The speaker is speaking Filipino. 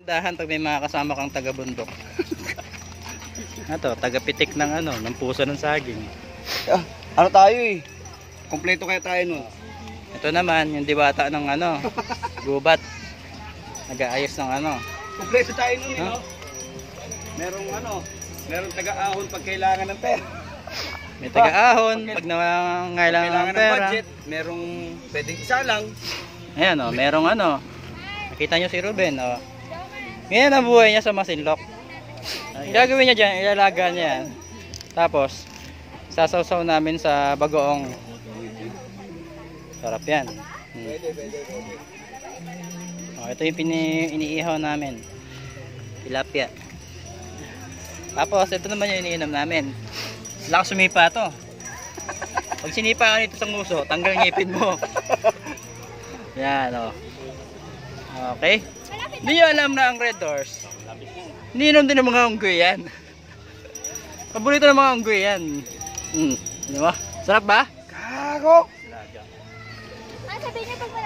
Dahan pag may mga kasama kang taga-bundok. Ito, taga-pitik ng ng puso ng saging. Ano tayo eh? Kompleto kaya tayo nun. Ito naman, yung diwata ng gubat. Nag-aayos ng Kompleto tayo nun, no? Merong taga-ahon pag kailangan ng pera. May taga-ahon pag nangangailangan ng pera. Budget, merong pwedeng isa lang. Ayan merong nakita nyo si Ruben Ngayon ang buhay niya sa masinlok. Gagawin niya dyan, ilalaga niya yan. Tapos sasawsaw namin sa bagoong. Sarap yan. Ito yung iniihaw namin, tilapia. Tapos ito naman yung iniinom namin. Lakas sumipa to. Pag sinipa ka nito sa nguso, tanggal ngipin mo. Yan okay. Hindi nyo alam na ang Red Doors iniinom din ng mga unggoy yan. Paborito ng mga unggoy yan. Di ba? Sarap ba? Kago! Sabihin niyo pag